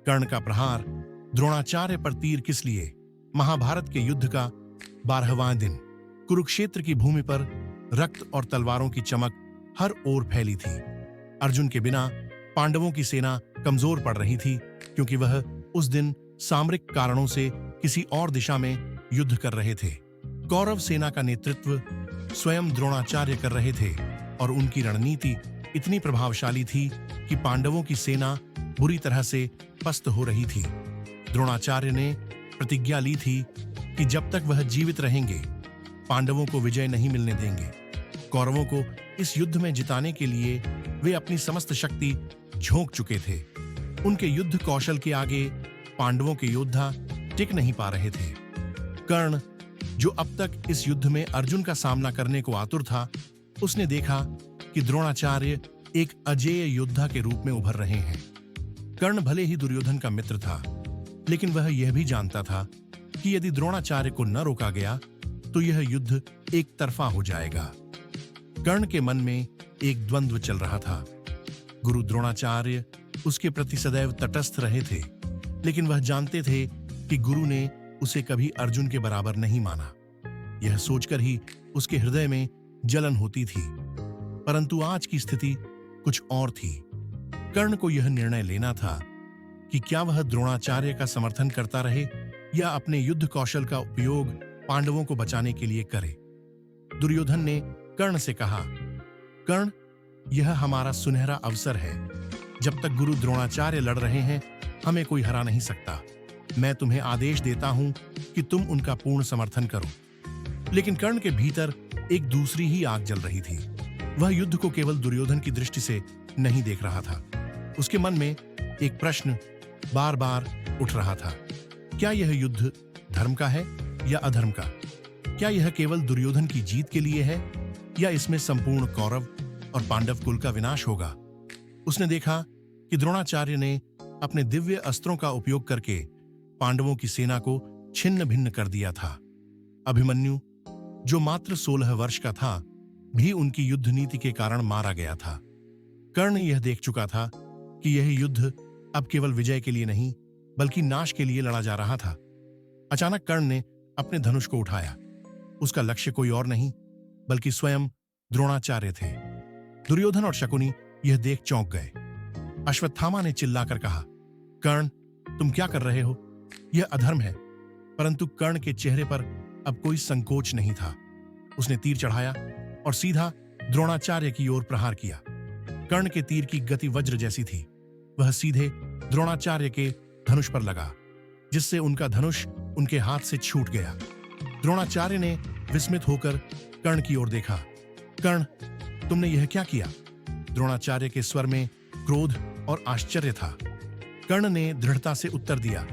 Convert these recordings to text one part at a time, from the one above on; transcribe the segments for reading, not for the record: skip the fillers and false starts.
कर्ण का प्रहार, द्रोणाचार्य पर तीर किस लिए। महाभारत के युद्ध का 12वां दिन। कुरुक्षेत्र की भूमि पर रक्त और तलवारों की चमक हर ओर फैली थी। अर्जुन के बिना पांडवों की सेना कमजोर पड़ रही थी, क्योंकि वह उस दिन सामरिक कारणों से किसी और दिशा में युद्ध कर रहे थे। कौरव सेना का नेतृत्व स्वयं द्रोणाचार्य कर रहे थे और उनकी रणनीति इतनी प्रभावशाली थी कि पांडवों की सेना बुरी तरह से पस्त हो रही थी। द्रोणाचार्य ने प्रतिज्ञा ली थी कि जब तक वह जीवित रहेंगे, पांडवों को विजय नहीं मिलने देंगे। कौरवों को इस युद्ध में जिताने के लिए वे अपनी समस्त शक्ति झोंक चुके थे। उनके युद्ध कौशल के आगे पांडवों के योद्धा टिक नहीं पा रहे थे। कर्ण, जो अब तक इस युद्ध में अर्जुन का सामना करने को आतुर था, उसने देखा कि द्रोणाचार्य एक अजेय योद्धा के रूप में उभर रहे हैं। कर्ण भले ही दुर्योधन का मित्र था, लेकिन वह यह भी जानता था कि यदि द्रोणाचार्य को न रोका गया तो यह युद्ध एक तरफा हो जाएगा। कर्ण के मन में एक द्वंद्व चल रहा था। गुरु द्रोणाचार्य उसके प्रति सदैव तटस्थ रहे थे, लेकिन वह जानते थे कि गुरु ने उसे कभी अर्जुन के बराबर नहीं माना। यह सोचकर ही उसके हृदय में जलन होती थी। परंतु आज की स्थिति कुछ और थी। कर्ण को यह निर्णय लेना था कि क्या वह द्रोणाचार्य का समर्थन करता रहे या अपने युद्ध कौशल का उपयोग पांडवों को बचाने के लिए करे। दुर्योधन ने कर्ण से कहा, कर्ण, यह हमारा सुनहरा अवसर है। जब तक गुरु द्रोणाचार्य लड़ रहे हैं, हमें कोई हरा नहीं सकता। मैं तुम्हें आदेश देता हूं कि तुम उनका पूर्ण समर्थन करो। लेकिन कर्ण के भीतर एक दूसरी ही आग जल रही थी। वह युद्ध को केवल दुर्योधन की दृष्टि से नहीं देख रहा था। उसके मन में एक प्रश्न बार बार उठ रहा था। क्या यह युद्ध धर्म का है या अधर्म का? क्या यह केवल दुर्योधन की जीत के लिए है या इसमें संपूर्ण कौरव और पांडव कुल का विनाश होगा? उसने देखा कि द्रोणाचार्य ने अपने दिव्य अस्त्रों का उपयोग करके पांडवों की सेना को छिन्न भिन्न कर दिया था। अभिमन्यु, जो मात्र 16 वर्ष का था, भी उनकी युद्ध नीति के कारण मारा गया था। कर्ण यह देख चुका था कि यह युद्ध अब केवल विजय के लिए नहीं, बल्कि नाश के लिए लड़ा जा रहा था। अचानक कर्ण ने अपने धनुष को उठाया। उसका लक्ष्य कोई और नहीं, बल्कि स्वयं द्रोणाचार्य थे। दुर्योधन और शकुनी यह देख चौंक गए। अश्वत्थामा ने चिल्लाकर कहा, कर्ण, तुम क्या कर रहे हो? यह अधर्म है। परंतु कर्ण के चेहरे पर अब कोई संकोच नहीं था। उसने तीर चढ़ाया और सीधा द्रोणाचार्य की ओर प्रहार किया। कर्ण के तीर की गति वज्र जैसी थी। वह सीधे द्रोणाचार्य के धनुष पर लगा, जिससे उनका धनुष उनके हाथ से छूट गया। द्रोणाचार्य ने विस्मित होकर कर्ण की ओर देखा। कर्ण, तुमने यह क्या किया? द्रोणाचार्य के स्वर में क्रोध और आश्चर्य था। कर्ण ने दृढ़ता से उत्तर दिया,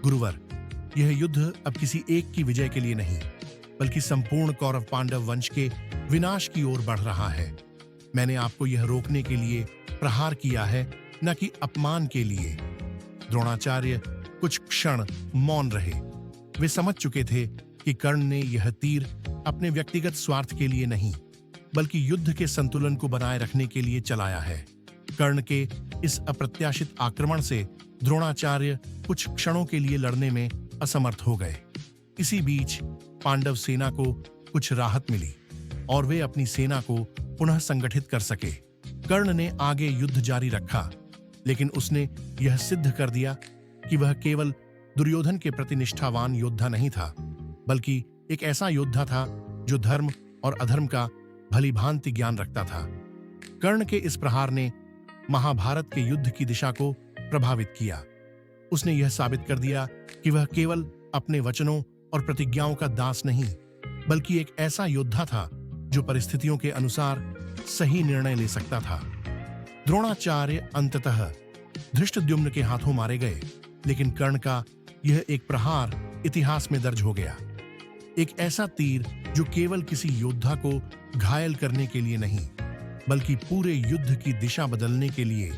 गुरुवर, यह युद्ध अब किसी एक की विजय के लिए नहीं, बल्कि संपूर्ण कौरव पांडव वंश के विनाश की ओर बढ़ रहा है। मैंने आपको यह रोकने के लिए प्रहार किया है, न कि अपमान के लिए। द्रोणाचार्य कुछ क्षण मौन रहे। वे समझ चुके थे कि कर्ण ने यह तीर अपने व्यक्तिगत स्वार्थ के लिए नहीं, बल्कि युद्ध के संतुलन को बनाए रखने के लिए चलाया है। कर्ण के इस अप्रत्याशित आक्रमण से द्रोणाचार्य कुछ क्षणों के लिए लड़ने में असमर्थ हो गए। इसी बीच पांडव सेना को कुछ राहत मिली और वे अपनी सेना को पुनः संगठित कर सके। कर्ण ने आगे युद्ध जारी रखा, लेकिन उसने यह सिद्ध कर दिया कि वह केवल दुर्योधन के प्रति निष्ठावान योद्धा नहीं था, बल्कि एक ऐसा योद्धा था जो धर्म और अधर्म का भलीभांति ज्ञान रखता था। कर्ण के इस प्रहार ने महाभारत के युद्ध की दिशा को प्रभावित किया। उसने यह साबित कर दिया कि वह केवल अपने वचनों और प्रतिज्ञाओं का दास नहीं, बल्कि एक ऐसा योद्धा था जो परिस्थितियों के अनुसार सही निर्णय ले सकता था। द्रोणाचार्य अंततः धृष्टद्युम्न के हाथों मारे गए, लेकिन कर्ण का यह एक प्रहार इतिहास में दर्ज हो गया। एक ऐसा तीर जो केवल किसी योद्धा को घायल करने के लिए नहीं, बल्कि पूरे युद्ध की दिशा बदलने के लिए